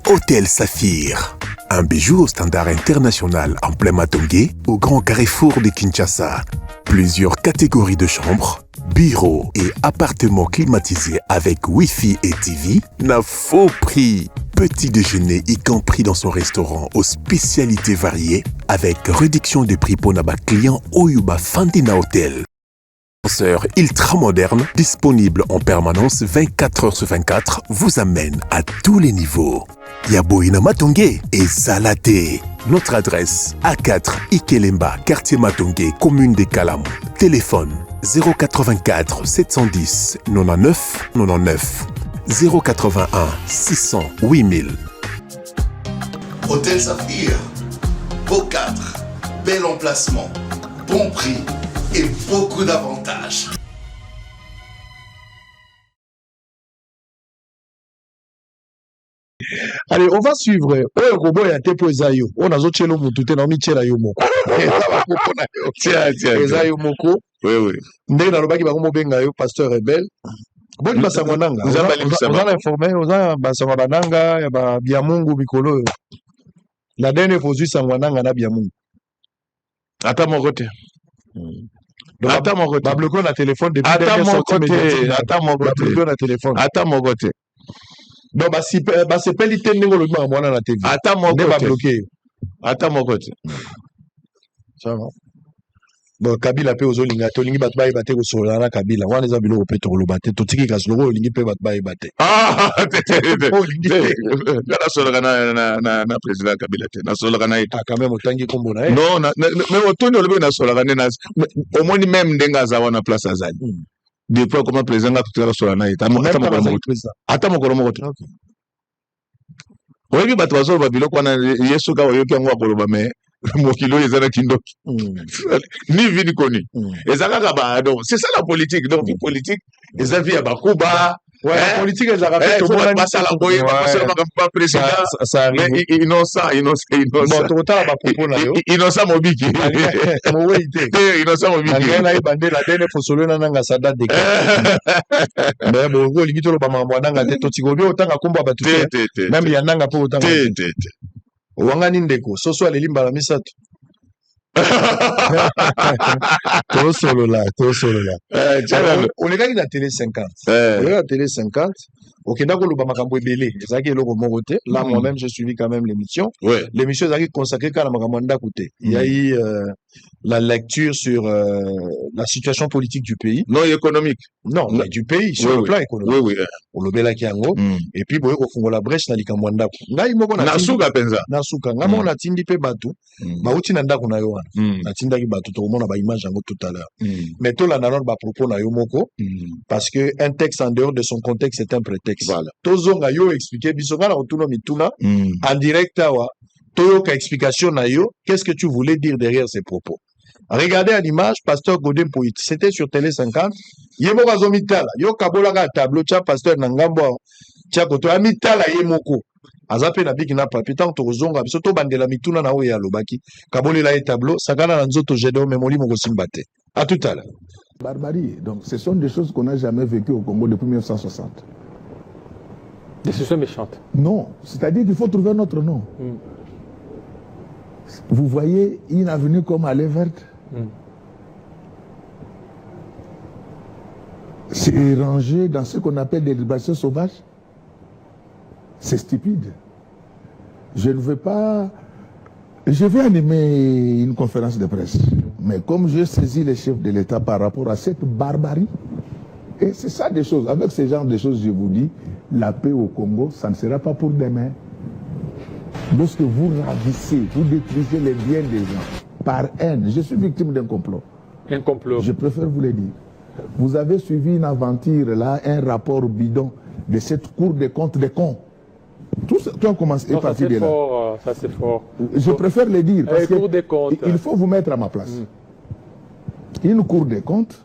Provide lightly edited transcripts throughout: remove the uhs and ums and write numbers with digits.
Hôtel Saphir. Un bijou au standard international en plein Matongé, au grand carrefour de Kinshasa. Plusieurs catégories de chambres, bureaux et appartements climatisés avec Wi-Fi et TV n'a faux prix. Petit déjeuner y compris dans son restaurant aux spécialités variées avec réduction de prix pour Naba client Oyuba Fandina Hotel. Ascenseur ultra moderne, disponible en permanence 24 heures sur 24, vous amène à tous les niveaux. Yaboina Matongé et Zalaté. Notre adresse A4 Ikelemba, quartier Matongé, commune des Kalam. Téléphone 084 710 99 99 081 600 8000. Hôtel Saphir, beau cadre, bel emplacement, bon prix et beaucoup d'avantages. Allez, on va suivre. Oh, Robo et Atepo Ezayo. On a zoté l'homme tout est en michela yomoko. Tiens. Ezayo moko. Oui. Ndé na lobaki bango benga yo pasteur rebelle. Bon di basangwa nanga. Nous avons informé, on a basangwa bananga ya ba biamungu bikolo. La dernière fois sangwa nanga na biamungu. Ata mon côté. Ata mon côté. Babloko na téléphone depuis Ata mon côté. Ata mon côté. Babloko na téléphone. Ata mon côté. Donc c'est pas l'ité n'engo le mwana na TV. Ata mon côté. Ne pas bloquer. Ata mon côté. Ça va. Bon, Kabila pe ozolinga to lingi bat baye bate ko solana Kabila wana eza biloko pe to lobate to tiki kas logo lingi pe bat baye bate Oh lingi na solana na président Kabila te na solana ita quand même otangi kombo na non mais otondi olobe na solana na au moins même ndenga za wana place azali depuis comment président nga tutela solana ita ata mokolo moko te oyebi bato bazoloba biloko wana yesu ka oyoki yango akoloba mais mokilo ezana kindoki ni vini koni ezaka ba donc c'est ça la politique donc politique eza via bakuba ouais la politique ezaka fait tout monde passa la boye pas président ça mais innocent bon to tala ba propos na yo innocent mobiki mo weite innocent mobiki ngena ibande la dene fosolo na nanga sada de mais bon go lingito lo ba mambo nanga te to tikobi otanga komba batu même ya nanga po otanga wangani ndeko soso alilimba la misato to solo là on est gagné la télé 50 la télé 50 okenda koloba makambo ebele ezaki eloko moko te là moi-même j'ai suivi quand même l'émission l'émission ezaki consacrée à la makambo ndako te il y a eu la lecture sur la situation politique du pays non économique non mais du pays sur le plan économique oui olobelaki yango et puis boye kofungola brèche na likambo ndako ngai moko na suka penza na suka ngamo na tindi pe bato bauti na ndako na yo wana na tindaki bato to mona ba image yango tout à l'heure mais to la nanon ba propos na yo moko parce que un texte en dehors de son contexte c'est un prétexte voilà tozonga yo expliquer biso ngana otuna mituna en direct awa toyoka explication na yo qu'est-ce que tu voulais dire derrière ces propos. Regardez à l'image, Pasteur Godin Poït, c'était sur Télé 50. Yemoko azomitala, yo kabolaka tableau tia Pasteur Nangambo, tia koto amitala yemoko. Azape na biki na papi tant to zonga biso to bandela mituna na oya lobaki. Kabolela e tableau, sakana na nzoto jedo memoli moko simbate. À tout à l'heure. Barbarie. Donc ce sont des choses qu'on n'a jamais vécues au Congo depuis 1960. Des choses méchantes. Non, c'est-à-dire qu'il faut trouver notre nom. Vous voyez une avenue comme Allée Verte. C'est rangé dans ce qu'on appelle des libérations sauvages. C'est stupide. Je ne veux pas... Je vais animer une conférence de presse. Mais comme je saisis les chefs de l'État par rapport à cette barbarie, et c'est ça des choses. Avec ce genre de choses, je vous dis, la paix au Congo, ça ne sera pas pour demain. Lorsque vous ravissez, vous détruisez les biens des gens par haine. Je suis victime d'un complot. Un complot. Je préfère vous le dire. Vous avez suivi une aventure là, un rapport bidon de cette Cour des comptes des cons. Tout a commencé à partir de là. Ça c'est fort. Je préfère le dire parce qu'il faut vous mettre à ma place. Une Cour des comptes,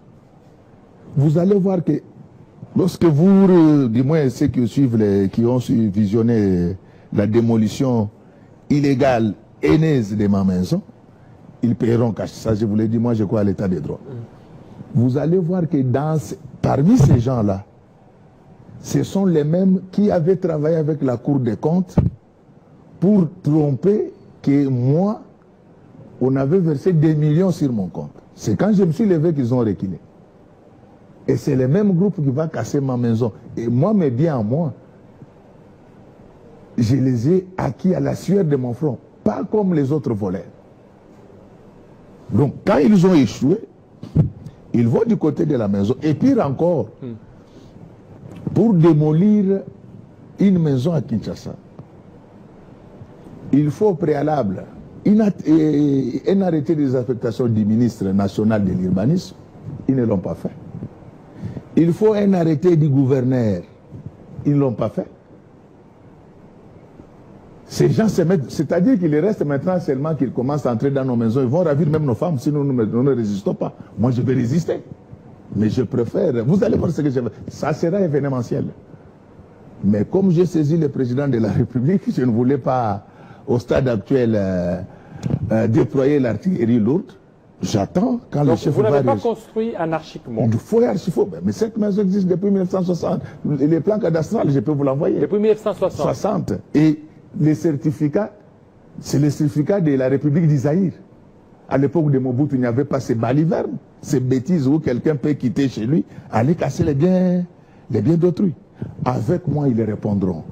vous allez voir que lorsque vous, du moins ceux qui suivent, qui ont visionné la démolition illégale, haineuse de ma maison, ils paieront cash. Ça, je vous l'ai dit, moi, je crois à l'état des droits. Vous allez voir que parmi ces gens-là, ce sont les mêmes qui avaient travaillé avec la Cour des comptes pour tromper que moi, on avait versé des millions sur mon compte. C'est quand je me suis levé qu'ils ont reculé. Et c'est le même groupe qui va casser ma maison. Et moi, mes biens à moi, je les ai acquis à la sueur de mon front, pas comme les autres voleurs. Donc, quand ils ont échoué, ils vont du côté de la maison. Et pire encore, pour démolir une maison à Kinshasa, il faut au préalable un arrêté des affectations du ministre national de l'urbanisme. Ils ne l'ont pas fait. Il faut un arrêté du gouverneur. Ils ne l'ont pas fait. Ces gens se mettent, c'est-à-dire qu'il reste maintenant seulement qu'ils commencent à entrer dans nos maisons. Ils vont ravir même nos femmes si nous ne résistons pas. Moi, je vais résister. Mais je préfère, vous allez voir ce que je veux. Ça sera événementiel. Mais comme j'ai saisi le président de la République, je ne voulais pas, au stade actuel, déployer l'artillerie lourde. J'attends quand le chef vous va... n'avez pas construit anarchiquement. Il faut archi-faux. Mais cette maison existe depuis 1960. Les plans cadastrales, je peux vous l'envoyer. Depuis 1960. 60. Et les certificats, c'est les certificats de la République d'Isaïr. À l'époque de Mobutu, il n'y avait pas ces balivernes, ces bêtises où quelqu'un peut quitter chez lui, aller casser les biens d'autrui. Avec moi, ils répondront.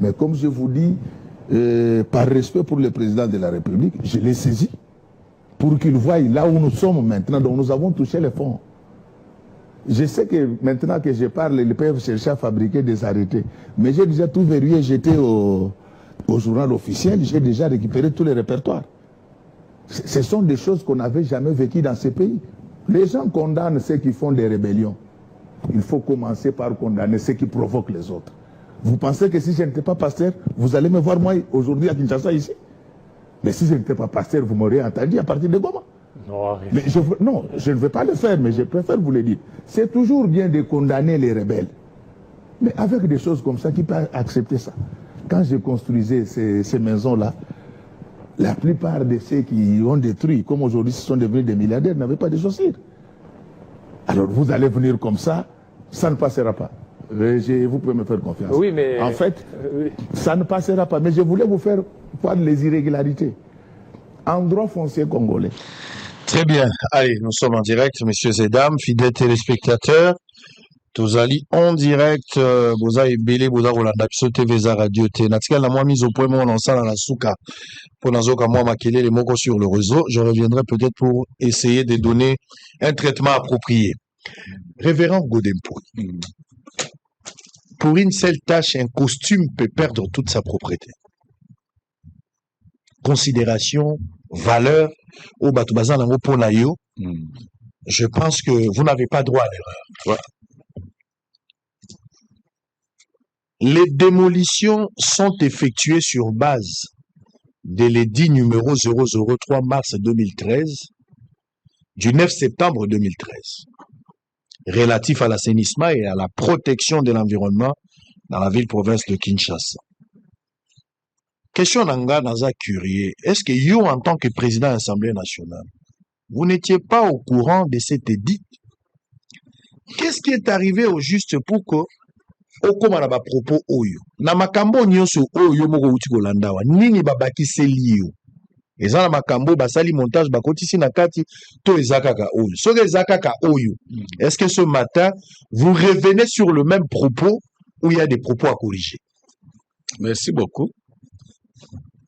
Mais comme je vous dis, par respect pour le président de la République, je l'ai saisi pour qu'il voie là où nous sommes maintenant. Donc nous avons touché les fonds. Je sais que maintenant que je parle, ils peuvent chercher à fabriquer des arrêtés. Mais j'ai déjà tout verrouillé, j'étais au journal officiel, j'ai déjà récupéré tous les répertoires. Ce sont des choses qu'on n'avait jamais vécues dans ces pays. Les gens condamnent ceux qui font des rébellions. Il faut commencer par condamner ceux qui provoquent les autres. Vous pensez que si je n'étais pas pasteur, vous allez me voir moi aujourd'hui à Kinshasa ici? Mais si je n'étais pas pasteur, vous m'auriez entendu à partir de Goma. Non, mais je ne veux pas le faire, mais je préfère vous le dire. C'est toujours bien de condamner les rebelles. Mais avec des choses comme ça, qui peut accepter ça? Quand je construisais ces maisons-là, la plupart de ceux qui ont détruit, comme aujourd'hui ce sont devenus des milliardaires, n'avaient pas de chaussures. Alors vous allez venir comme ça ne passera pas. Vous pouvez me faire confiance. Oui, mais... En fait, ça ne passera pas. Mais je voulais vous faire voir les irrégularités. En droit foncier congolais. Très bien. Allez, nous sommes en direct, messieurs et dames, fidèles téléspectateurs. Tozali en direct, boza ebele boza kolanda biso TV za radio te. Natika la moi mise au point mon ensemble dans la souka. Pour nazoka moi makelele les mots sur le réseau, je reviendrai peut-être pour essayer de donner un traitement approprié. Révérend Godempoui. Pour une seule tâche, un costume peut perdre toute sa propriété. Considération, valeur, au Batoubaza Nango Ponayo, je pense que vous n'avez pas droit à l'erreur. Ouais. Les démolitions sont effectuées sur base de l'édit numéro 003 mars 2013 du 9 septembre 2013 relatif à l'assainissement et à la protection de l'environnement dans la ville-province de Kinshasa. Question Nanga Naza curieux, est-ce que you, en tant que président de l'Assemblée nationale, vous n'étiez pas au courant de cet édit? Qu'est-ce qui est arrivé au juste pour que okoma ba propos oyo na makambo nyonso oyo moko uti kolanda wa nini babakiseli yo eza na makambo basali montage bakotisi na kati to ezakaka oyo soki ezakaka oyo est-ce que ce matin vous revenez sur le même propos ou il y a des propos à corriger? Merci beaucoup.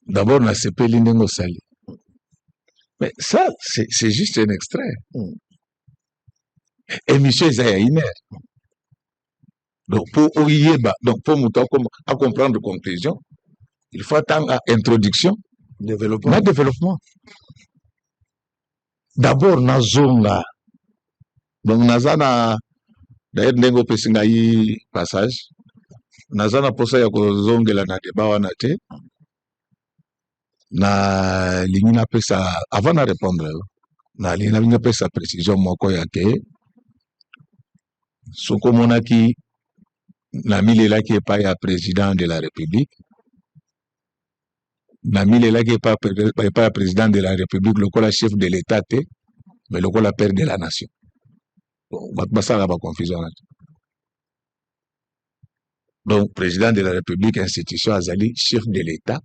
D'abord na sepeli ndengo sali, mais ça c'est juste un extrait. Émission eza ya une heure. Donc, pour Oyeba, donc pour Mouta, à comprendre la conclusion, il faut attendre à introduction, développement. D'abord, na zone là. Donc, nazana, d'ailleurs, n'engo pesingayi passage. Nazana posa ya ko zonge la na débat wana te. Na lingina pesa, avant de répondre, na lingina pesa précision moko ya ke. Soko monaki, Namile là qui est pas président de la République. Namile là qui est pas président de la République, le chef de l'État, mais le père de la nation. Ça va confusion. Donc, président de la République, institution Azali, chef de l'État,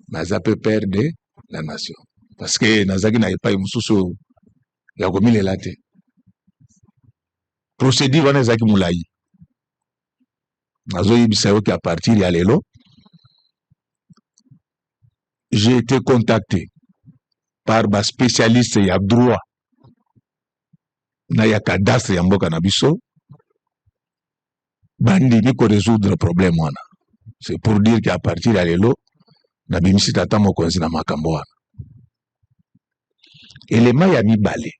naza peut perdre la nation. Parce que nazaki na epai mususu ya komilela te. Procédure wana ezaki mulai. Nazoyebisa yo qu'à partir ya lelo, j'ai été contacté par ba spécialiste ya droit na ya cadastre ya mboka na biso bandini ko résoudre le problème wana. C'est pour dire qu'à partir ya lelo na bimisi tata mokonzi na makambo wana. Élément ya mibale.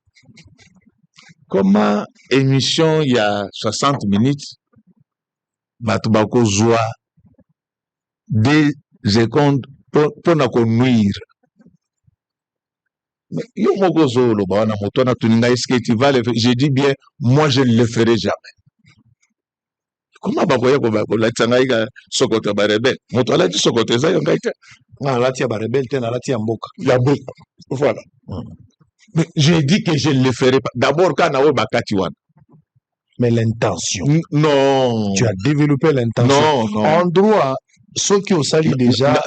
Comment émission il y a 60 minutes bato bakozwa des secondes pour na nuire. Mais yo moko zolo ba wana moto na tuninga est-ce tu vas le faire? Je dis bien, moi je ne le ferai jamais. Comment bakoya ko la tsanga ika sokota ba rebelle. Moto ala ti sokota za yo ngaita. Na la tia ba rebelle te na la tia mboka. La mboka. Voilà. Mais j'ai dit que je ne le ferai pas. D'abord quand na wo bakati wana. Mais l'intention. Non. Tu as développé l'intention. Non. En droit, ceux qui ont sali déjà,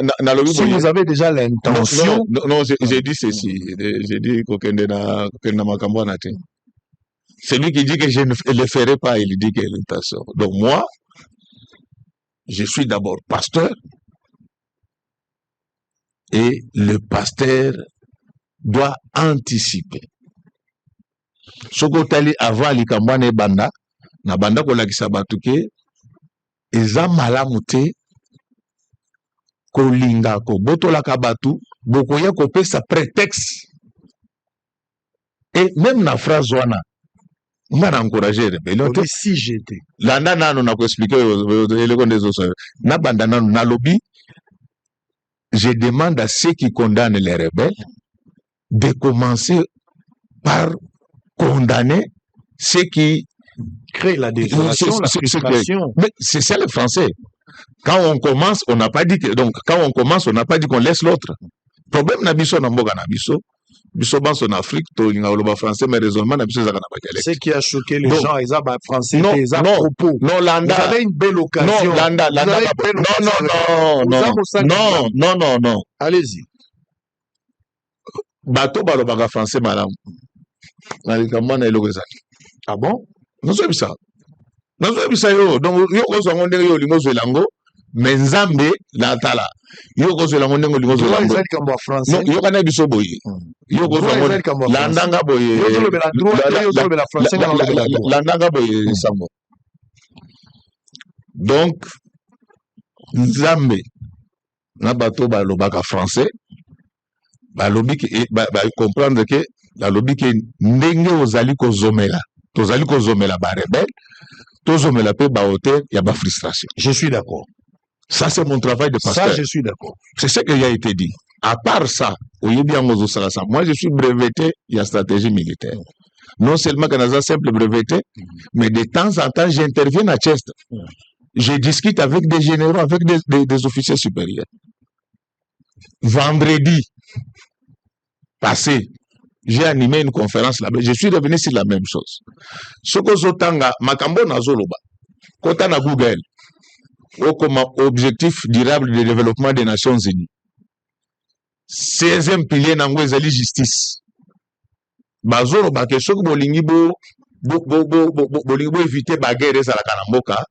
si vous avez déjà l'intention. Non, j'ai dit ceci. J'ai dit qu'aucun makambo na te. Celui qui dit que je ne le ferai pas, il dit qu'il a l'intention. Donc moi, je suis d'abord pasteur. Et le pasteur doit anticiper. Ce que avant likambwane banda, na banda ko lakisa batuke, eza malamu te kolinga ko botola kabatu, bokoya ko pesa prétexte. Et même na phrase wana, on a encouragé rébellion. Si j'étais. Landa nano na ko expliquer le kondezo na banda nano na lobby. Je demande à ceux qui condamnent les rebelles de commencer par condamner ceux qui créent la désolation, la frustration. Mais c'est ça le français. Quand on commence, on n'a pas dit que, donc, quand on commence, on n'a pas dit qu'on laisse l'autre. Problème na biso na mboka na biso. Biso banso en Afrique, to linga oloba français, mais raisonnement na biso zaka na ba dialecte. Ce qui a choqué les gens, ils ont français, non, ils ont propos. Non, Landa. Vous avez une belle occasion. Non, Landa. Non. Allez-y. Bato balobaka français malamu. Na likambo na eloko ezali. Ah bon? Nazoyebisa yo. Donc yo kozwa ndenge yo lingo zwelango, mais nzambe na tala. Yo kozwa ndenge lingo zwelango. Non, yo kana biso boye. Yo kozwa landanga boye. Landanga boye sango. Donc nzambe na bato balobaka français. Balobi comprendre que la lobby que ndenge ozali kozomela ba rebelle tozomela pe ba hauteur ya ba frustration. Je suis d'accord. Ça c'est mon travail de pasteur. Ça je suis d'accord. C'est ce qui a été dit. À part ça, moi je suis breveté, il y a stratégie militaire. Non seulement Canada simple breveté, mais de temps en temps j'interviens à Chester. Je discute avec des généraux, avec des officiers supérieurs. Vendredi passé, j'ai animé une conférence là-bas. Je suis revenu sur la même chose. Ce que Zotanga, Makambo Nazoloba, Kota na Google, comme objectif durable de développement des Nations Unies. 16e pilier nango ezali justice. Bazoloba que ce que bolingi bo éviter ba guerre ezalaka na mboka,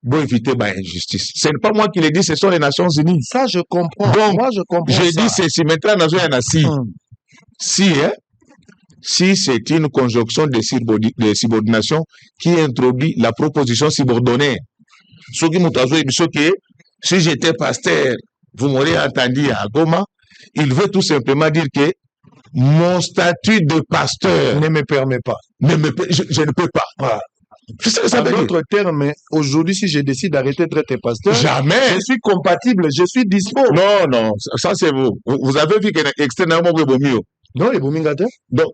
bo éviter ba injustice. Ce n'est pas moi qui le dis, ce sont les Nations Unies. Ça je comprends. Donc, moi je comprends. Je dis ceci maintenant nazo ya na si c'est une conjonction de subordination qui introduit la proposition subordonnée. Ce qui m'a dit, si j'étais pasteur, vous m'aurez entendu à Goma, il veut tout simplement dire que mon statut de pasteur ne me permet pas. Je ne peux pas. Voilà. En d'autres termes, aujourd'hui, si je décide d'arrêter d'être pasteur, jamais. Je suis compatible, je suis dispo. Non, ça c'est vous. Vous avez vu que extrêmement mieux. Non, les boumingata. Donc,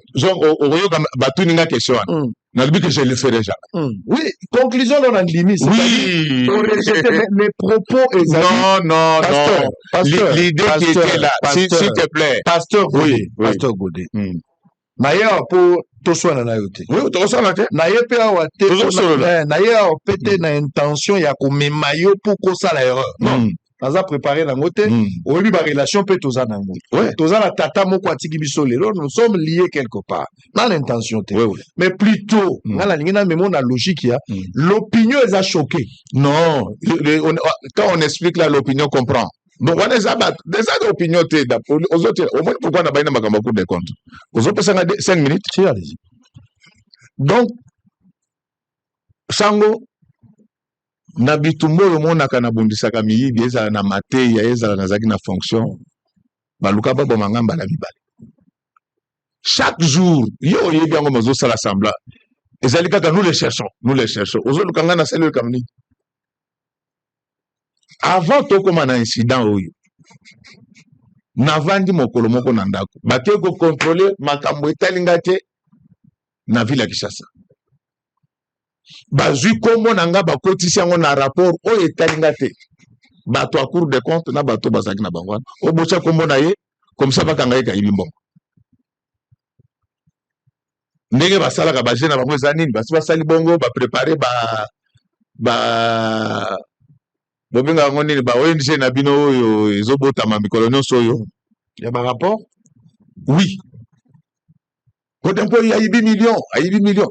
une question. N'a dit que je le ferai jamais. Oui, conclusion dans la limite. Oui. Les propos exacts. Non. L'idée qui était là, s'il te plaît. Pasteur Godé. Pasteur Godé. D'ailleurs, pour Toswana Nayote. Oui, Toswana Nayote. Nayote a été. Nayote a pété l'intention, il y a comme maillot pour qu'on ça l'erreur. Non. aza préparé nango te oyebi ba relation pe toza nango toza na tata moko atiki biso lelo nous sommes liés quelque part na l'intention te mais plutôt nga na lingi na memo na logique ya l'opinion eza choqué non quand on explique là l'opinion comprend donc on est abat des opinions te aux autres au moins pourquoi na baina makambo coup de compte aux autres 5 minutes si allez-y donc sango na bitumbo oyo monaka na bundisaka miyibi ezala na mateya ezala nazaki na fonction baluka baboma ngamba na mibale chaque jour yo oyebi yango mazosala sembla ezali kaka nous les cherchons ozoluka nga na selo ekamni avant tokoma na incident oyo navandi mokolo moko na ndako bake kocontrôler makambo etalinga te na ville ya Kinshasa bazwi kombo na nga bakotisi yango na rapport oyo etalinga te bato a cour de compte na bato bazalaki na bango wana obotya kombo na ye comme ça bakanga ye kayibi mbongo ndenge basalaka baje na bango eza nini basi basali bongo baprépare bobenga yango nini ba ONG na bino oyo ezobotama mikolo nyonso oyo ya ba rapport oui Kodempo ayibi million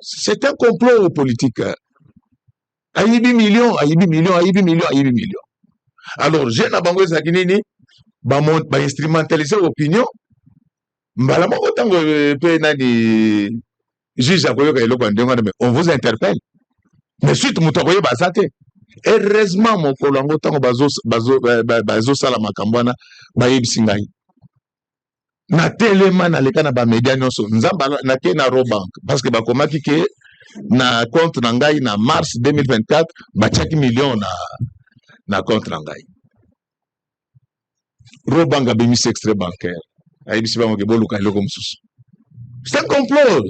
c'est un complot politique ayibi million alors j'ai na bango ezaki nini ba instrumentaliser opinion mbala moko tango pe nani juge akoyoka eloko ndenge mais on vous interpelle mais suite muto akoyeba ça te heureusement mokolo yango tango bazo sala makambo wana bayebisi ngai na telema na leka na ba média nyonso nzamba na ke na Robank parce que bakomaki ke na compte na ngai na mars 2024 batiaki million na compte na ngai Robank abimisi extrait bancaire ayebisi bango ke boluka eloko mosusu c'est un complot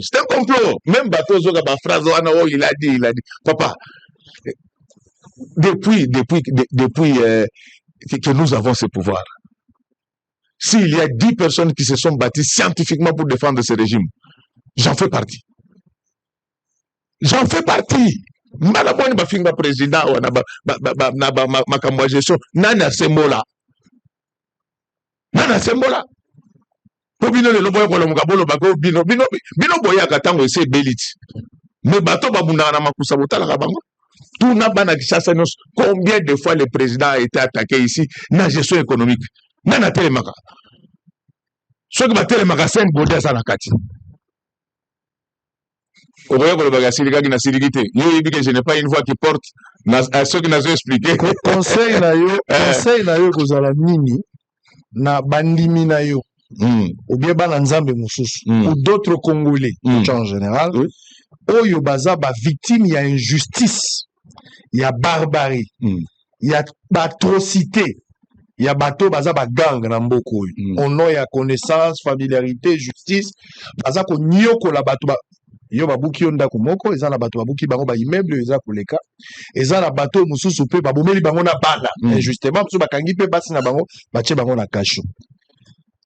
même bato ozoka ba phrase wana oh il a dit papa depuis que nous avons ce pouvoir. S'il y a 10 personnes qui se sont battues scientifiquement pour défendre ce régime, j'en fais partie. Malaboni bafinga président ou na makambo gestion nana sembola. Po bino le loboya ko lomuka bolo bako bino boya katango ese beliti. Mais bato babunda na makusa botala ka bango. Tout n'a pas combien de fois le président a été attaqué ici dans la gestion économique. Nana telemaka. Ce que telemaka c'est un godin à la kati. Au voyage le bagassi les gars qui n'a sirigité. Je n'ai pas une voix qui porte. À ceux qui n'ont expliqué. Conseil na yo kozala nini na bandimi na yo. Ou bien bana nzambe mususu ou d'autres Congolais en général. Oyo baza ba victime ya injustice. Il y a barbarie, il y a atrocité, il y a bateau, baza ba gang na mboko. On a ya connaissance, familiarité, justice, baza ko nyoko la bateau ba yo babuki onda ko moko, eza na bateau babuki bango ba immeuble eza koleka, eza na bateau mususu pe babomeli bango na bala, injustement parce ba kangi pe basi na bango, batie bango na kasho.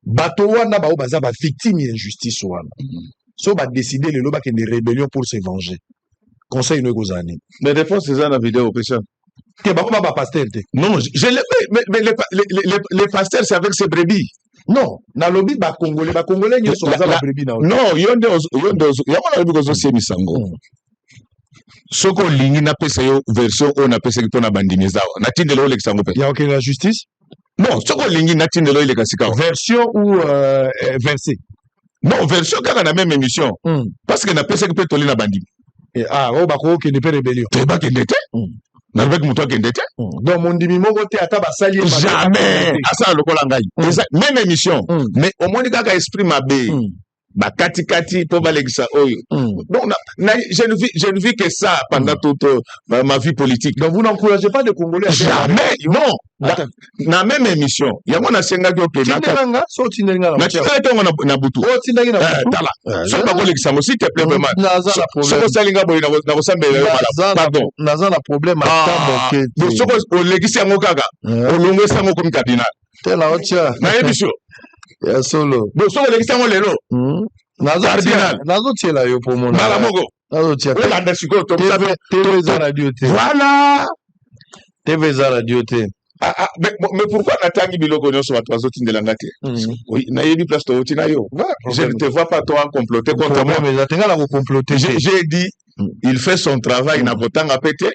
Bateau wana ba baza ba victime ya injustice wana. So ba décider le loba que des rébellions pour se venger. Conseil nous gozani. Mais réponse c'est dans la vidéo question. T'es pas comme pasteur. Non, je mais les pasteurs c'est avec ces brebis. Non, na lobby ba congolais nyo so za ba brebis na. Non, yonde yamona lobby gozo semi sango. Soko lingi na pesa yo version on a pesa kitona bandimi zawa. Na tindelo le kisango pe. Ya aucune justice? Non, soko lingi na tindelo le kasika. Version ou verset? Non, version kaka na même émission. Parce que na pesa ki pe toli na bandimi. Ah, oh, bako qui ne peut rébellion. Tu vas qu'il était. N'avec moi toi qu'il était. Donc mon dimi mon côté ata ba sali. Jamais. Asa le kolangai. Même émission. Mais au moins kaka esprit mabé. Ba kati pour balegisa oyo. Donc je ne vis que ça pendant toute ma vie politique. Donc vous n'encouragez pas de Congolais. Jamais. Non. Na même émission. Yango na senga ko ke na. Tinanga so tinanga. Na tinanga na butu. Oh tinanga na butu. Tala. So ba kolegisa mo s'il te plaît vraiment. Naza la problème. So salinga boy na kosambela mala. Pardon. Naza la problème à tambo. Donc so ko legisa yango kaka. Olongo sango comme cardinal. Tela ocha. Na émission. Ya solo. Donc so ko legisa yango lelo. Nazo tiela yo pour mon. Mala moko. Nazo tiela. Olanda siko to TV za radio te. Voilà. TV za radio te. Mais pourquoi natangi biloko nyonso bato bazotindela nga te? Oui, nayebi place toti na yo. Je ne te vois pas toi comploter contre moi. J'ai dit, il fait son travail na botanga pété,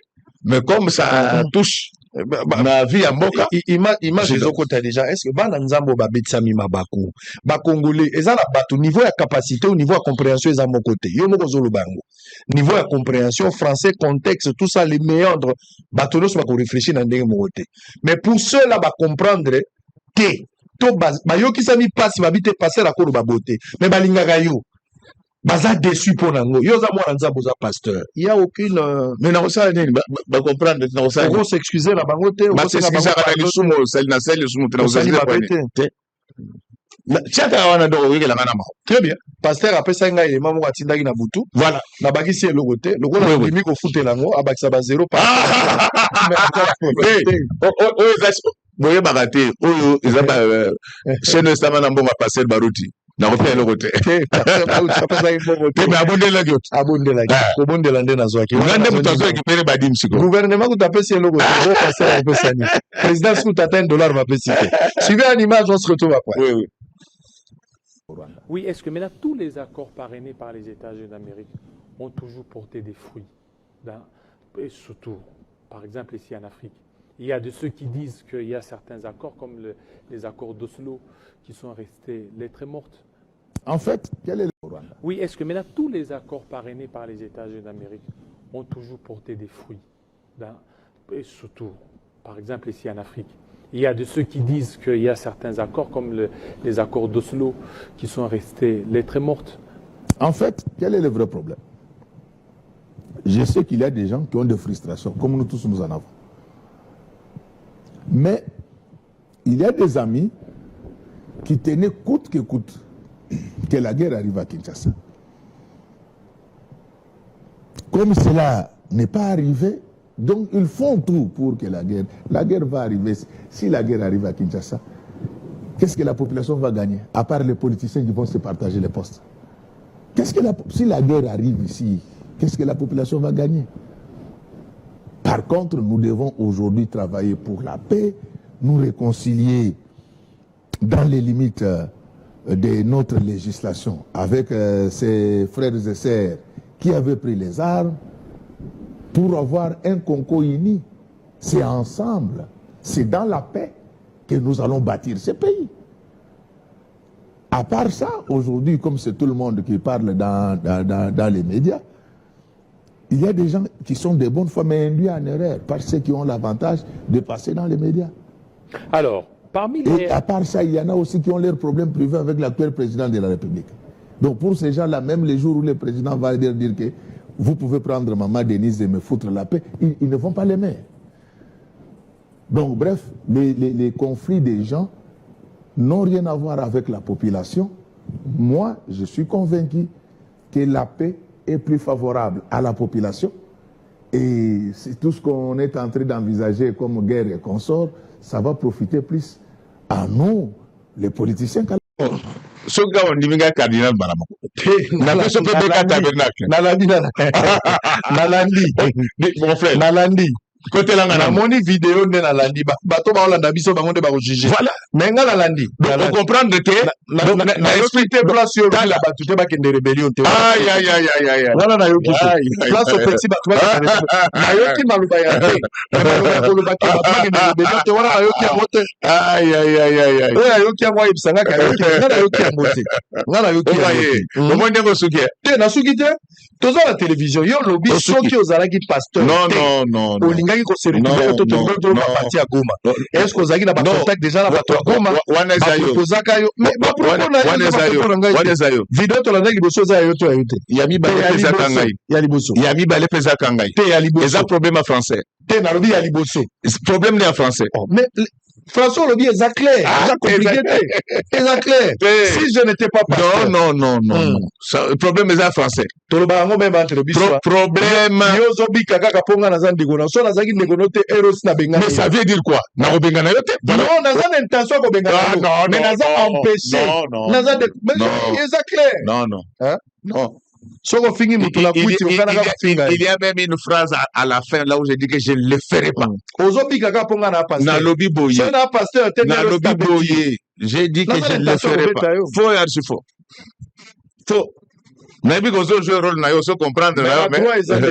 mais comme ça touche na vie à mboka. Image ezokota déjà. Est-ce que bana nzambo babetsami mabako? Ba Congolais, eza la bato niveau ya capacité au niveau ya compréhension eza mon côté. Yo moko zolo bango. Niveau ya compréhension français contexte tout ça les méandres bato no ba ko réfléchir na ndenge mon côté. Mais pour ceux là ba comprendre te to ba yo kisami passe babite passer à ko ba beauté. Mais balingaka yo baza déçu pour nango yo za mwana nzambo za pasteur il y a aucune mais na osala nini ba comprendre na osala on s'excuser na bango te on s'excuser na lisumo sel na sel lisumo te na osala te chaka wana do wikela ngana ma très bien pasteur apesa ngai élément moko atindaki na butu voilà na bakisi eloko te lokola ndimi ko futela ngo abakisa ba zéro par boye bakate oyo eza ba chaîne sama na mbonga passer baruti na kopia eloko te mais abondela gyot abondela kobondela nde nazwaki ngande mutu azokipere badim siko gouvernement kutapesi eloko te passer apesani président siku tata $1 bapesi te suivez une image on se retrouve après oui Oui, est-ce que maintenant tous les accords parrainés par les États-Unis d'Amérique ont toujours porté des fruits et surtout, par exemple ici en Afrique, il y a de ceux qui disent qu'il y a certains accords comme les accords d'Oslo qui sont restés lettres mortes. En fait, quel est le Rwanda? Oui, est-ce que maintenant tous les accords parrainés par les États-Unis d'Amérique ont toujours porté des fruits et surtout, par exemple ici en Afrique, il y a de ceux qui disent qu'il y a certains accords comme les accords d'Oslo qui sont restés lettres mortes. En fait, quel est le vrai problème? Je sais qu'il y a des gens qui ont des frustrations, comme nous tous nous en avons. Mais il y a des amis qui tenaient coûte que coûte que la guerre arrive à Kinshasa. Comme cela n'est pas arrivé, donc ils font tout pour que la guerre va arriver. Si la guerre arrive à Kinshasa, qu'est-ce que la population va gagner? À part les politiciens qui vont se partager les postes. Si la guerre arrive ici, qu'est-ce que la population va gagner? Par contre, nous devons aujourd'hui travailler pour la paix, nous réconcilier dans les limites de notre législation avec ces frères et sœurs qui avaient pris les armes pour avoir un Congo uni. C'est ensemble, c'est dans la paix que nous allons bâtir ce pays. À part ça, aujourd'hui, comme c'est tout le monde qui parle dans les médias, il y a des gens qui sont des bonnes femmes mais induits en erreur par ceux qui ont l'avantage de passer dans les médias. Alors, parmi les... Et à part ça, il y en a aussi qui ont leurs problèmes privés avec l'actuel président de la République. Donc pour ces gens-là, même les jours où le président va dire que vous pouvez prendre maman Denise et me foutre la paix, ils ne vont pas l'aimer. Donc bref, les conflits des gens n'ont rien à voir avec la population. Moi, je suis convaincu que la paix est plus favorable à la population. Et c'est tout ce qu'on est en train d'envisager comme guerre et consort, ça va profiter plus à nous, les politiciens. Soka on diminga cardinal baramako. Na peso pe beka tabernacle. Nalandi. Mon frère. Nalandi. Côté là na moni vidéo nde nalandi bato ba olanda biso bango nde ba juger. Voilà. Mais nga nalandi. On comprendre que na expliquer place yo la bato te ba kende rébellion te. Aïe. Voilà na yo kiso. Place au petit bato ba kende. Na yo ki maluba ya te. Na yo ba kende rébellion te voilà na yo ki amote. Aïe. Na yo ki amwa ibsanga ka yo ki. Na yo ki amote. Na yo ki amote. Comment ndeko suki? Te na suki te. Toza la télévision yo lobi soki ozalaki pasteur. Non. Olingaki ko se retrouver to to parti à Goma. Est-ce que ozalaki na ba contact déjà na bato à Goma? Wana zayo. Kozaka yo. Mais ba wana zayo. Vidéo to landaki boso za yo to ayote. Yami ba pesa kangai. Ya liboso. Yami ba pesa kangai. Te ya liboso. Eza problème en français. Te na lobi ya liboso. Problème en français. Mais François Lobi est clair, compliqué. C'est clair. Si je n'étais pas pasteur. Non. Le problème est en français. Problème. Mais ça veut dire quoi? Non, n'a intention de mais n'a empêché. C'est clair. Non. Il y a même une phrase à la fin là où je dis que je ne le ferai pas. Na lobby boye. J'ai dit que je ne le ferai pas. Faux et archi faux. Faux. Mais bien qu'on joue rôle na yo so comprendre là.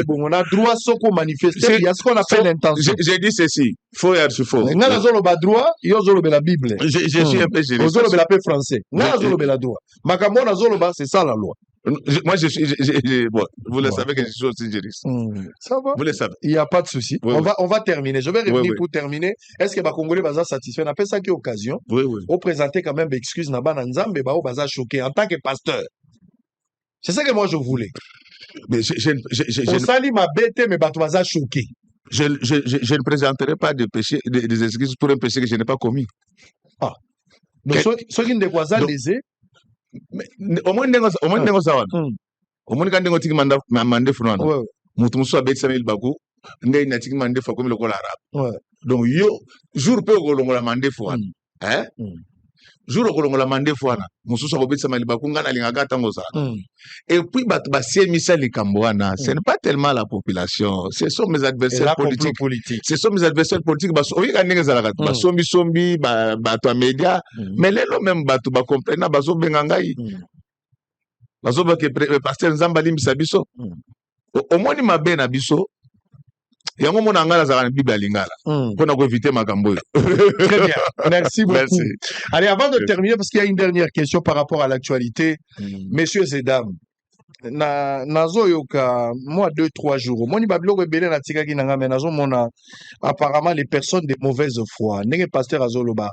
On a droit sans qu'on manifeste. Il y a ce qu'on appelle l'intention. J'ai dit ceci. Faux et archi faux. On a droit, il y a la Bible. Je suis un peu gêné. On a le français. On a le droit. Makambo na zolo c'est ça la loi. Moi, bon, vous le savez que je suis aussi juriste. Ça va. Vous le savez. Il n'y a pas de souci. Oui, on va terminer. Je vais revenir pour terminer. Est-ce que les Congolais sont satisfaits? On appelle ça qui est occasion. Oui. On présenter quand même excuse Naba Nzambe, on va choqué en tant que pasteur. C'est ça que moi je voulais. Mais on salit ma bête, mais tu vas choqué. Je ne présenterai pas des excuses pour un péché que je n'ai pas commis. Ah. Donc, ceux qui ne voient pas les au moins nengo sawana au moins quand nengo tiki manda funana mutu muso abeti samil baku ndey na tiki mande fa comme le kola arabe donc yo jour pe ko longola mande fuana jour ko longola mande fuana muso so abeti samil baku ngana linga gata ngosa et puis bat basie misali kamboana ce n'est pas tellement la population, ce sont mes adversaires politiques. Ce sont mes adversaires politiques baso oui quand nengo zala ba sombi ba to média mais les même batu ba comprendre baso bengangai baso ba que pasteur Nzamba limbisa biso au moins ni mabe na biso yango mona ngala za Bible lingala pour na éviter makambo. Très bien, merci beaucoup. Merci. Allez, avant de terminer parce qu'il y a une dernière question par rapport à l'actualité, messieurs et dames, nazo yoka moi 2-3 jours moni babiloko ebele na tikaki nanga mais nazo mona apparemment les personnes de mauvaise foi ndenge pasteur azoloba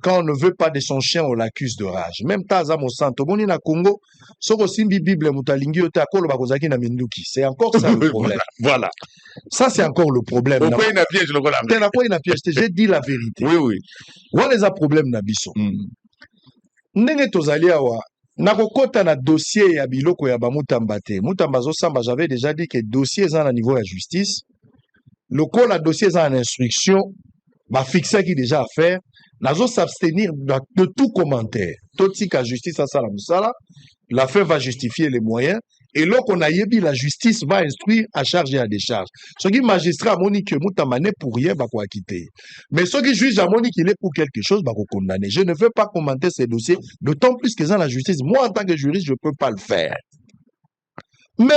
quand on ne veut pas de son chien on l'accuse de rage même taza mo santo moni na Congo soko simbi Bible mutalingi yote akoloba kozaki na minduki c'est encore ça le problème. Voilà, ça c'est encore le problème. On peut une piège le kola t'es na quoi une piège j'ai dit la vérité. Oui on les a problème na biso ndenge tozali awa nakokota na dossier ya biloko ya bamutamba te mutamba zosamba j'avais déjà dit que dossier eza na niveau ya justice lokola dossier eza en instruction bafixaki déjà affaire nazo s'abstenir de tout commentaire totika justice asala musala l'affaire va justifier les moyens et loko na yebi la justice va instruire à charge et à décharge. Ce qui magistrat a moni que mutamba n'est pour rien va quoi quitter. Mais ce qui juge a moni qu'il est pour quelque chose va condamner. Je ne veux pas commenter ces dossiers, d'autant plus que dans la justice, moi en tant que juriste, je ne peux pas le faire. Mais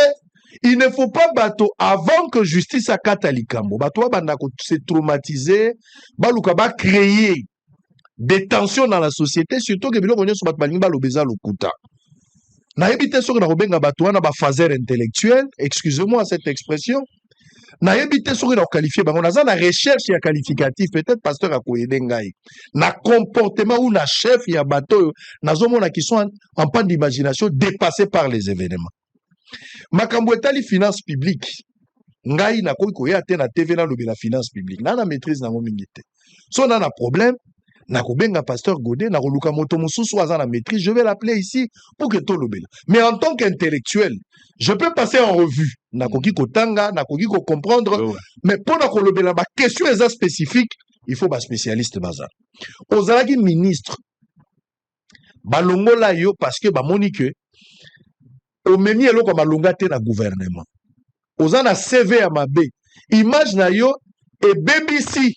il ne faut pas bateau avant que justice a katalikambo. Bateau banda se traumatiser, baluka ba créer des tensions dans la société, surtout que biloko nyoso bato balingi balobeza lokuta. Na yebite soki na kobenga bato wana ba phaser intellectuel, excusez-moi cette expression. Na yebite soki na qualifier bango naza na recherche ya qualificatif peut-être pasteur akoyede ngai. Na comportement ou na chef ya bato nazomona qui sont en panne d'imagination dépassés par les événements. Makambo etali finance publique. Ngai na koyi koya te na TV na lobi la finance publique. Na maîtrise na mingi te. So na problème na kobenga pasteur Godé na koluka moto mususu aza na maîtrise, je vais l'appeler ici pour que tout lobela. Mais en tant qu'intellectuel, je peux passer en revue na koki kotanga, na koki ko comprendre, mais pour na kolobela ba question eza spécifique, il faut ba spécialiste baza. Ozalaki ministre balongola yo parce que ba monique omemi eloko malonga te na gouvernement. Oza na CV ya mabe, image na yo et BBC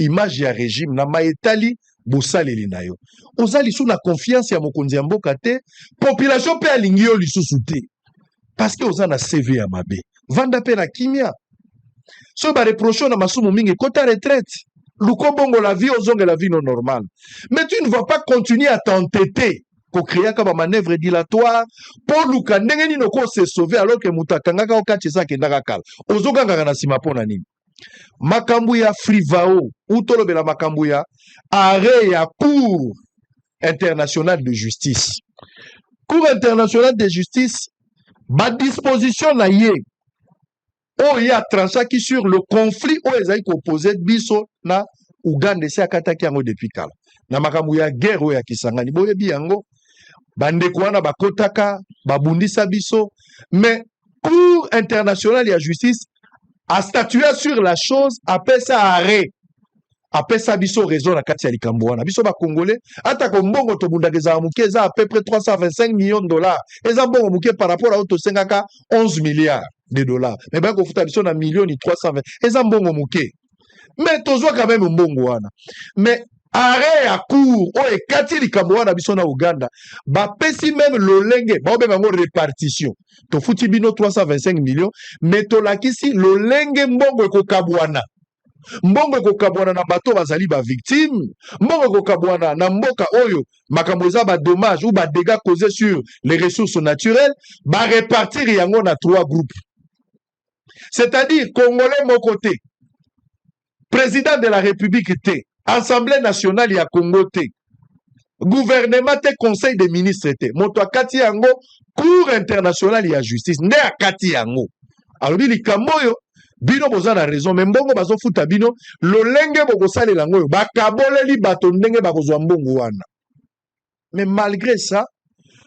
image ya régime na maetali bosaleli na yo ozali sous la confiance ya mokonzi ya mboka te population pe alingi yo lisusu te parce que oza na CV ya mabe vanda pe na kimia so ba reproche na masumu mingi kota retraite luko bongo la vie ozonge la vie non normale mais tu ne vas pas continuer à t'entêter ko créer ka ba manœuvre dilatoire pour luka ndenge nini ko se sauver alors que mutakanga ka okati sa kendaka kala ozoganga na sima pona nini. Makambu ya Frivao ou tolobela makambu ya arrêt ya Cour internationale de justice. Cour internationale de justice ba disposition na ye o ya tranchaki sur le conflit o ezali ko poser biso na Uganda se akataki yango depuis kala. Na makambu ya guerre o ya Kisangani boyebi yango bandeko wana bakotaka babundisa biso mais Cour internationale ya justice a statué sur la chose, appelle ça arrêt. apesa biso raison na kati ya likambo wana biso bakongolais atako mbongo tobundaka ezala moke eza à peu près 325 millions de dollars eza mbongo moke par rapport ao tosengaka 11 milliards de dollars mais baya kofuta biso na millioni 320 eza mbongo moke mais tozwa quand même mbongo wana mais arrêt ya cour oyo ekati likambo wana biso na Uganda bapesi même lolenge baobenga yango répartition tofuti bino 325 millions mais tolakisi lolenge mbongo ekokabwana mbongo ekokabwana na bato bazali bavictime mbongo ekokabwana na mboka oyo makambo eza badommage ou badégâts causés sur les ressources naturelles barépartir yango na 3 groupes c'est-à-dire congolais moko te président de la république te assemblée nationale ya Congo te gouvernement te conseil des ministres te moto akati yango cour internationale ya justice nde akati yango alobi likambo oyo bino boza na raison mais mbongo bazofuta bino lolenge bokosalela yango oyo bakaboleli bato ndenge bakozwa mbongo wana mais malgré ça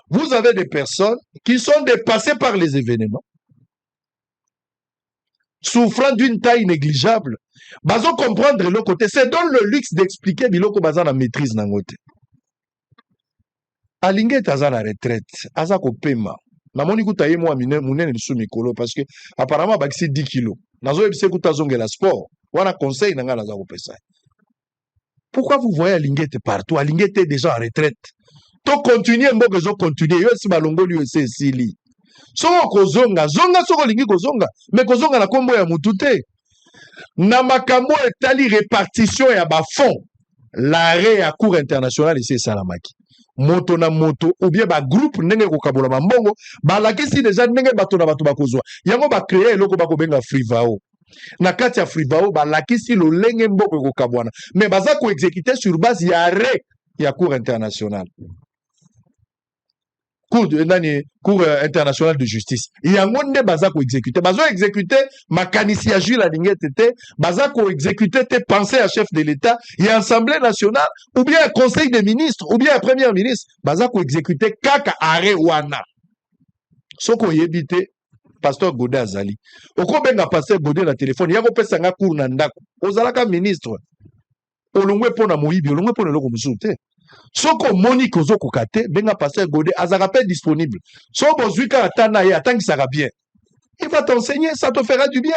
vous avez des personnes qui sont dépassées par les événements souffrant d'une taille négligeable bazo comprendre le côté c'est donc le luxe d'expliquer biloko baza na maîtrise nango te alingi ete aza na retraite aza kopema namoni kuta ye mwa munene lisu mikolo parce que apparemment abakisi 10 kilos nazoyebisa kuta azongela sport wana conseil na ngai naza kopesa pourquoi vous voyez alingi ete partout alingi ete déjà en retraite to continuer mboka ezocontinue yo esi balongoli yo esi esili soko kozonga zonga soko olingi kozonga mais kozonga na kombo ya mutu te na makambo etali répartition ya bafond l'arrêt ya cour internationale esi esalamaki moto na moto ou bien bagroupe ndenge kokabola mambongo balakisi deja ndenge bato na bato bakozwa yango bakreye eloko bakobenga frivao na kati ya frivao balakisi lolenge mboko ekokabwana mais baza koexécuter sur base ya arrêt ya cour internationale cour internationale de justice yango nde baza koexécuter bazo exécuter makanisi ya Jules Alingete te baza koexécuter te pensée ya chef de l'État ya assemblée nationale ou bien conseil des ministres ou bien premier ministre baza koexécuter kaka arrêt wana soko yebi te pasteur Godé azali okobenga pasteur Godé na téléphone ya kopesa nga cour na ndako ozalaka ministre olongwe pona moyibi olongwe pona eloko mosusu te soko moni kozo kokate benga pasteur Godé azaka pe disponible so bozwika atana ye atangisaka bien il va t'enseigner ça te fera du bien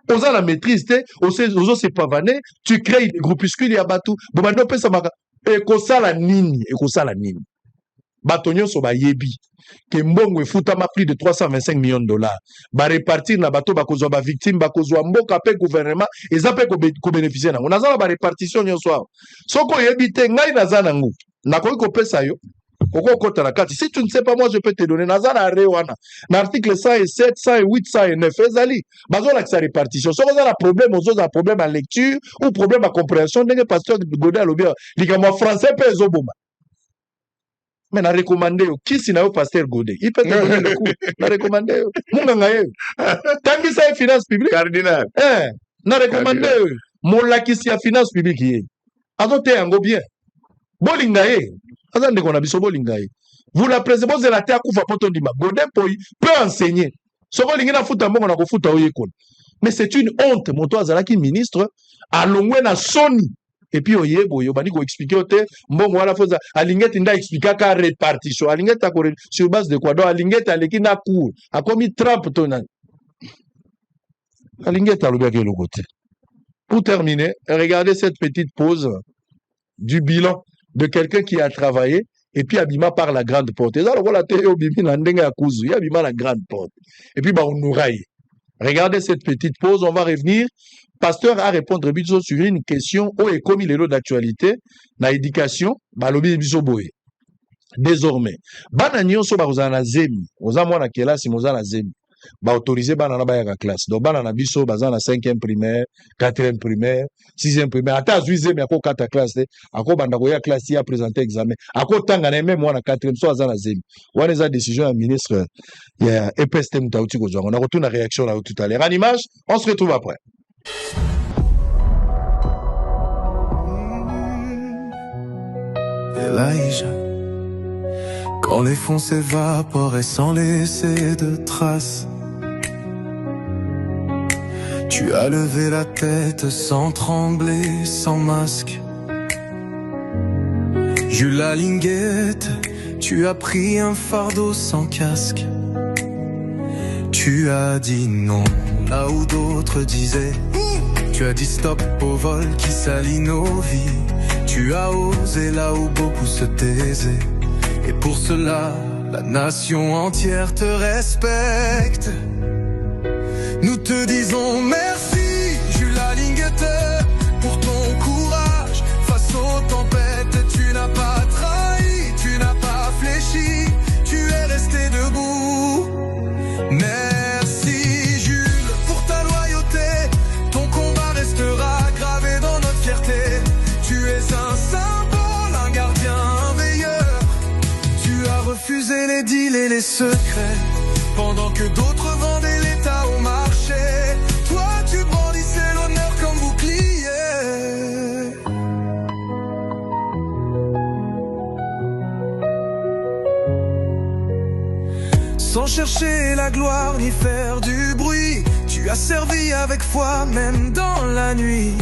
oza la maîtrise te ozo se pavaner tu crées des groupuscules ya batu bomando pesa maka ekosala nini bato nyonso bayebi ke mbongo efutama plus de 325 millions de dollars barepartir na bato bakozwa bavictime bakozwa mboka pe gouvernement eza pe kobénéficier nango naza na barepartition nyonso awa soko oyebi te ngai naza nango nakoki kopesa yo okokota na kati si tu ne sais pas moi je peux te donner naza na arrêt wana na article 107 108 109 ezali bazolakisa répartition soko oza na problème ozoza problème à lecture ou problème à compréhension ndenge pasteur Godé alobi likambo ya français pe ezoboma mais na recommandé yo kisi na yo pasteur Godé il peut te donner le coup na recommandé yo munganga ye tangi sa finance publique cardinal na recommandé yo molakisi ya finance publique ye azote yango bien bolinga ye aza ndeko na biso bolinga ye vous la présidence de la terre kufa poto ndima Godé peut enseigner soko lingi na futa mbongo na kofuta oye kono mais c'est une honte moto azalaki ministre alongwe na soni et puis oyebo yo bani ko expliquer ote mbongo wala foza alingeti nda expliquer ka répartition alingeti akore sur base de quoi donc alingeti aleki na cour akomi Trump tona alingeti alobaki le côté pour terminer regardez cette petite pause du bilan de quelqu'un qui a travaillé et puis abima par la grande porte ça voilà te obimi na ndenge ya kuzu ya abima la grande porte et puis ba onurai regardez cette petite pause on va revenir. Pasteur a répondre biso sur une question où est commis les lots d'actualité na éducation balobi biso boye désormais bana nyonso bakozala na zemi oza mwana kelasi moza na zemi ba autoriser bana na bayaka classe donc bana na biso baza na 5e primaire 4e primaire 6e primaire ata azwi zemi ako kata classe ako banda koya classe ya présenter examen ako tanga na même mwana 4e so aza na zemi wana eza décision ya ministre ya EPST mutauti kozwa on a retourné la réaction là tout à l'heure en image on se retrouve après. Elijah. Quand les fonds s'évaporaient sans laisser de traces, tu as levé la tête sans trembler, sans masque. Jules Linguette, tu as pris un fardeau sans casque. Tu as dit non là où d'autres disaient. Tu as dit stop au vol qui salit nos vies. Tu as osé là où beaucoup se taisaient. Et pour cela, la nation entière te respecte. Nous te disons merci, Jules Linguette, pour ton courage face aux tempêtes. Tu n'as pas trahi, tu n'as pas fléchi, tu es resté debout. Merci Jules pour ta loyauté, ton combat restera gravé dans notre fierté. Tu es un symbole, un gardien, un veilleur. Tu as refusé les deals et les secrets, pendant que d'autres vendaient l'État au marché. Toi tu brandissais l'honneur comme bouclier. Sans chercher la gloire ni faire du bruit, tu as servi avec foi même dans la nuit.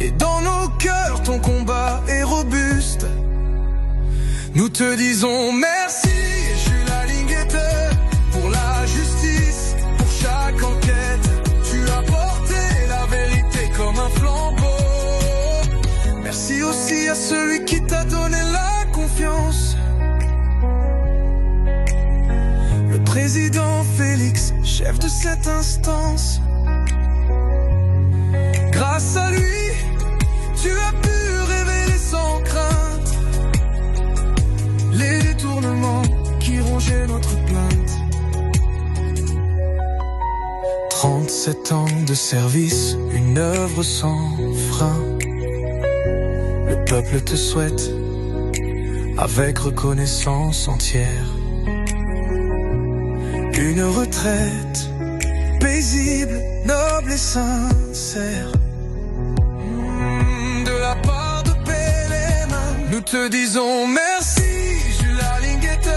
Et dans nos cœurs ton combat est robuste. Nous te disons merci, Jules Linguette, pour la justice, pour chaque enquête. Tu as porté la vérité comme un flambeau. Merci aussi à celui qui t'a donné la confiance, le président Félix, chef de cette instance. Grâce à lui, tu as pu révéler sans crainte les détournements qui rongeaient notre plainte. 37 ans de service, une œuvre sans frein. Le peuple te souhaite avec reconnaissance entière. Une retraite paisible, noble et sincère. De la part de Pélema, nous te disons merci, Jules Linguette,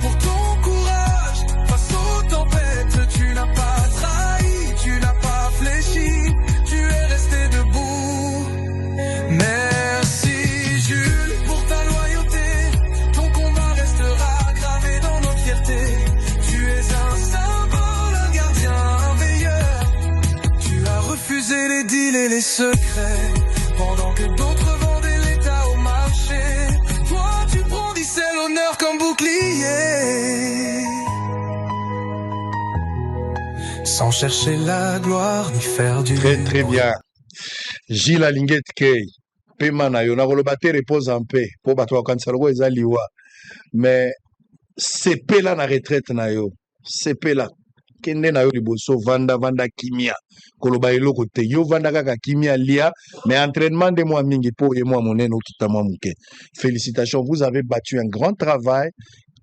pour ton courage face aux tempêtes. Tu n'as pas trahi, tu n'as pas fléchi, tu es resté debout. Merci Jules pour ta loyauté, ton combat restera gravé dans notre fierté. Tu es un symbole, un gardien, un veilleur. Tu as refusé les deals et les secrets, pendant que d'autres vendaient l'État au marché. Toi tu brandissais l'honneur comme bouclier. Sans chercher la gloire ni faire du Très très bien. Gilles Linguette Kay. Pema na yo na koloba te repose en paix. Po bato bakanisa loko eza liwa. Mais sepela na retraite na yo. Sepela. Kende na yo liboso vanda kimia. Koloba eloko te. Yo vanda kaka kimia lia. Mais entraînement de moi mingi po ye moi monene okita moi muke. Félicitations. Vous avez battu un grand travail.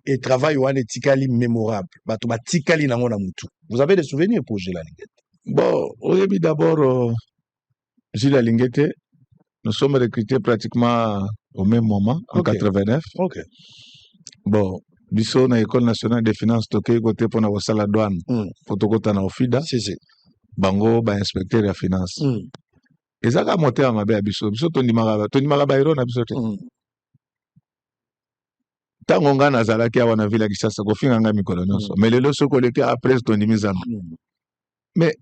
Et travail wane tikali mémorable. Bato ba tikali nango na mutu. Vous avez des souvenirs pour Gilles Linguette? Bon, au début d'abord, Gilles Linguette, nous sommes recrutés pratiquement au même moment, en 89. Ok. Bon, biso na École nationale des finances toke côté pour na la douane, pour tokota na ofida. Si. Bango ba inspecteur ya finance. Ezaka monter à mabe ya biso. Biso tondimaka ba hero na biso te. Tango nga nazalaki awa na ville ya Kisasa kofinga nga mikolo nyonso. Mais lelo soko leki après tondimizana. Mais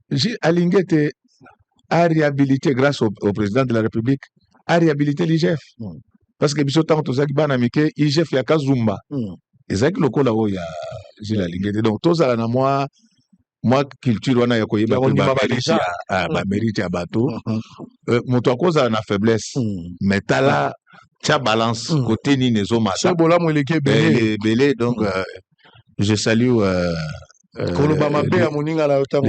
Gilles Linguette a réhabilité grâce au président de la République, a réhabilité l'IGF. Parce que biso tango tozaki bana mike IGF ya Kazumba. Ezaki lokola o ya Gilles Linguette. Donc tozala na moi culture wana ya koyeba ba mérite ya bato. Moto akozala na faiblesse. Mais tala tia balance côté ni nezo mata. Belé donc je salue le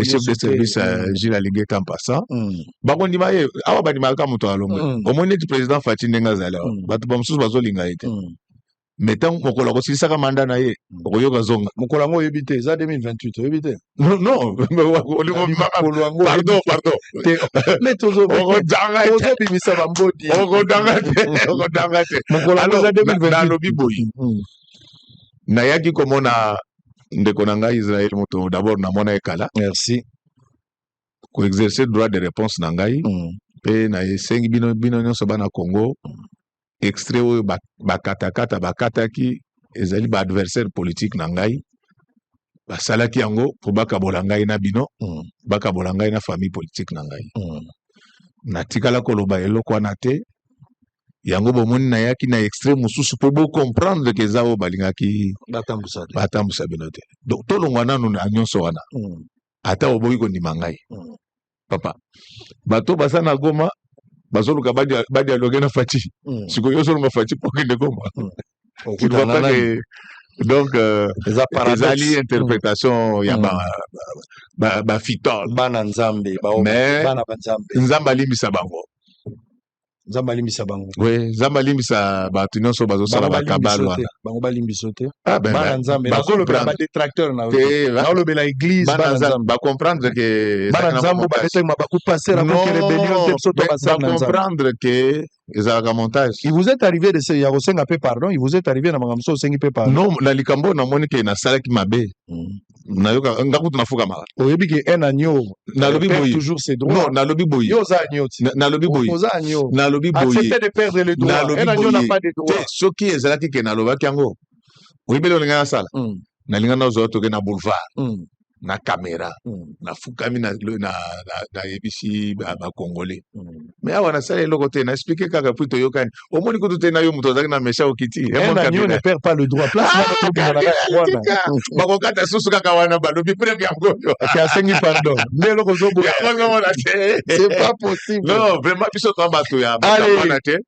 chef de service Gilles Linguette en passant. Bakondi maye awa bandima ka moto alongo. Omoni du président Fatin Ndenga zala. Bato bamususu bazolinga ete. Mettons mokolo ko sisaka manda na ye. Okoyoka zonga. Mokolo ngo yebite za 2028 yebite. Non, pardon. Mais tozo bimisa bambodi. Okodangate. Mokolo ngo za 2028 na lobi boyi. Na yaki komona ndeko na ngai Israël moto d'abord na mona ekala. Merci. ko exercer droit de réponse na ngai pe na esengi bino nyonso bana Congo extrait oyo bakataki ezali ba adversaire politique na ngai basalaki yango po bakabola ngai na bino bakabola ngai na famille politique na ngai natikala koloba eloko wana te yango bomoni nayaki na extrait mosusu po bocomprendre ke eza oyo balingaki batambusa bino te donc tolongwa nanu na nyonso wana ata oboyi kondima ngai papa bato baza na Goma bazoluka badialogue na Faci sikoyo ozolonga Faci po kende Goma donc ezali interprétation ya bafitole bana nzambe mais bana banzambe nzambe alimbisa bango nzambe alimbisa bango oui nzambe alimbisa bato nyonso bazosala bakabalo wana bango balimbiso te ben, bana nzambe nazolobela badetracteur na naolobela église bana nzambe bacomprendre ke bana nzambe batetema bakupasera koke rébellion te biso to basala na nzambe comprendre ke ezalaka montage. Il vous est arrivé de ya kosenga pe pardon, il vous est arrivé na makambo so osengi pe pardon. Non, na likambo namoni ke nasalaki mabe nayoka ngakutu nafuka mala oyebi ke un agneau nalobi boyi toujours ses droits. Non, nalobi boyi Yo za agneau ti nalobi boyi oza agneau nalobi boyi accepter de perdre les droits. Un agneau n'a pas de droits. Soki ezalaki ke nalobaki yango oyebeli olinga nasala nalinga nazwa toke na boulevard na caméra nafukami na yebisi bakongole mais awa nasala eloko te na expliqué kaka po toyokani omoni kutu te na yo moto azalaki na mesha okiti un agneau ne perd pas le droit place bakokata susu kaka wana balobi preuve yango ke asengi pardon nde eloko ozoboya c'est pas possible. Non vraiment biso toa bato ya wana te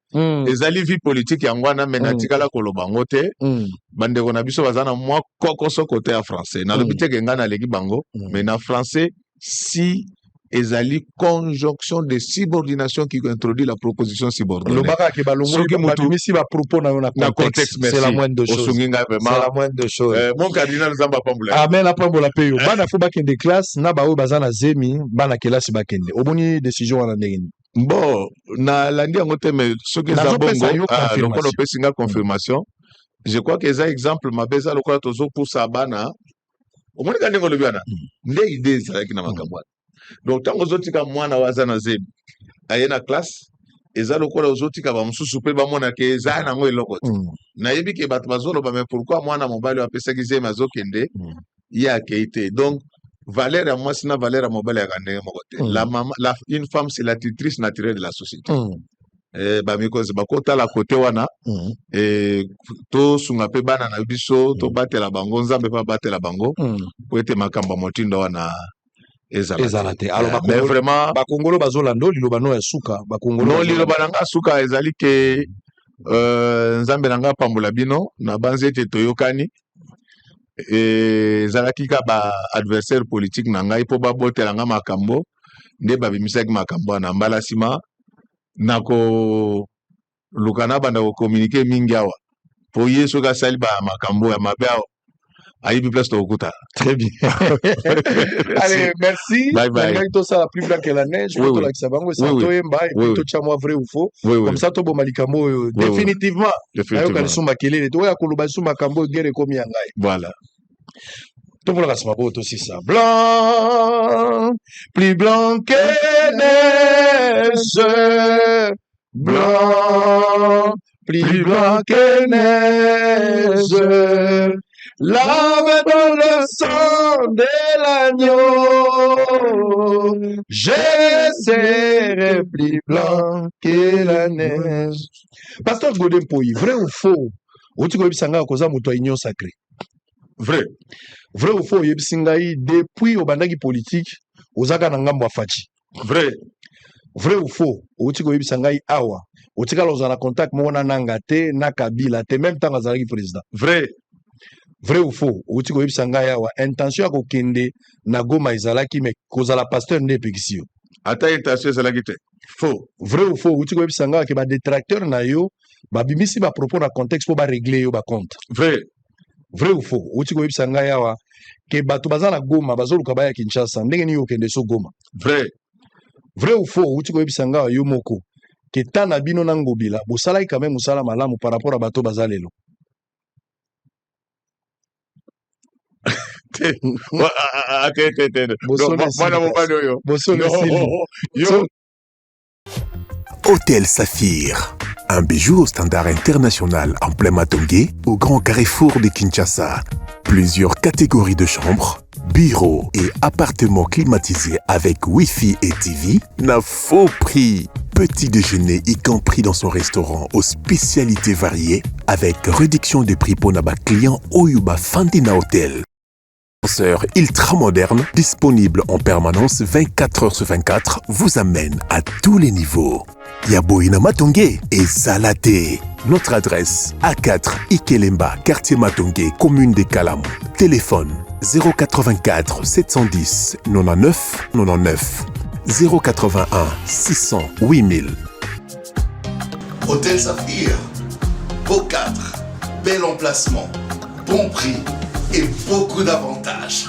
ezali vie politique yango wana mais natikala koloba ngo te bandeko na biso baza na mwa kokoso kote ya français nalobi te ke ngai naleki bango mais na français si ezali conjonction de subordination qui introduit la proposition subordonnée. Lobaka ke balongoli babimisi ba propos na na contexte, c'est la moindre de choses. Osunginga vraiment. C'est la moindre de choses. Mon cardinal Zamba Pamboula. Amen la Pambola peyo. Bana fo bakende classe na ba o bazana zemi bana kelasi bakende. Oboni décision wana ndenge. Bon, na landi yango te mais ce que za bongo lokolo pesinga confirmation. Je crois que ça exemple mabeza lokola tozo pour sa bana. Omoni ka ndenge lobi wana. Nde idée ezalaki na makambo. Donc tango zotika mwana waza na zebi aye na classe eza lokola ozotika ba mususu pe ba mona ke eza nango eloko te na yebi ke bato bazoloba mais pourquoi mwana mobali apesaki zemi azokende ya keite. Donc valeur ya mwasi na valeur ya mobali ya kandenge moko te. Une femme c'est la tutrice naturelle de la société. Bamikozi bakota la côté wana to sunga pe bana na biso to batela bango nzambe pa batela bango po ete makamba motindo wana ezalate. Alors mais vraiment bakongolo bazolando liloba no ya suka bakongolo no liloba nanga suka ezali ke nzambe nanga pambola bino na banze ete toyokani ezalaki ka ba adversaire politique na ngai po babotela nga makambo nde babimisaki makambo na mbala sima nako lukana banda ko communiquer mingi awa po yesu ka sali ba makambo ya mabe awa ayibi place tokuta. Très bien. Allez, merci. Bye bye. Tout ça la plus blanc que la neige. Oui, oui. Ça va, et tout ça moi vrai ou faux. Comme ça to bo malikamo définitivement. Ayo kalisuma kelele to ya kuluba suma kambo gere komi yangai. Voilà. Tout pour la suma bo to ça. Blanc, plus blanc que neige. Blanc, plus blanc que neige. Lave dans le sang de l'agneau, je serai plus blanc que la neige. Pasteur Godin Poyi, vrai ou faux? Oti ko yebisanga koza moto union sacrée. Vrai. Vrai ou faux yebisingai depuis obandaki politique ozaka na ngambo afachi. Vrai. Vrai ou faux? Oti ko yebisangai awa. Oti ka lozana contact mo na nanga te na Kabila te même temps azalaki président. Vrai. Vrai ou faux? Outi ko yebisa ngai awa intention ya kokende na Goma ezalaki mais kozala pasteur nde pekisio. Ata intention ezalaki te. Faux. Vrai ou faux? Outi ko yebisa ngai ke ba détracteur na yo ba bimisi ba propos na contexte po ba régler yo ba compte. Vrai. Vrai ou faux? Outi ko yebisa ngai awa ke bato baza na Goma bazoluka ba ya Kinshasa ndenge ni yo kende so Goma. Vrai. Vrai ou faux? Outi ko yebisa ngai yo moko ke tana bino na ngobila bosalaki quand même musala malamu par rapport à bato bazalelo. Hôtel Saphir, un bijou au standard international en plein Matongé, au grand carrefour de Kinshasa. Plusieurs catégories de chambres, bureaux et appartements climatisés avec Wi-Fi et TV, n'a faux prix. Petit déjeuner y compris dans son restaurant aux spécialités variées avec réduction des prix pour naba clients Oyuba Fandina Hotel. Ascenseur ultra moderne, disponible en permanence 24 heures sur 24, vous amène à tous les niveaux. Yaboina Matongé et Zalaté. Notre adresse A4 Ikelemba, quartier Matongé, commune des Kalam. Téléphone 084 710 99 99 081 600 8000. Hôtel Saphir, beau cadre, bel emplacement, bon prix et beaucoup d'avantages.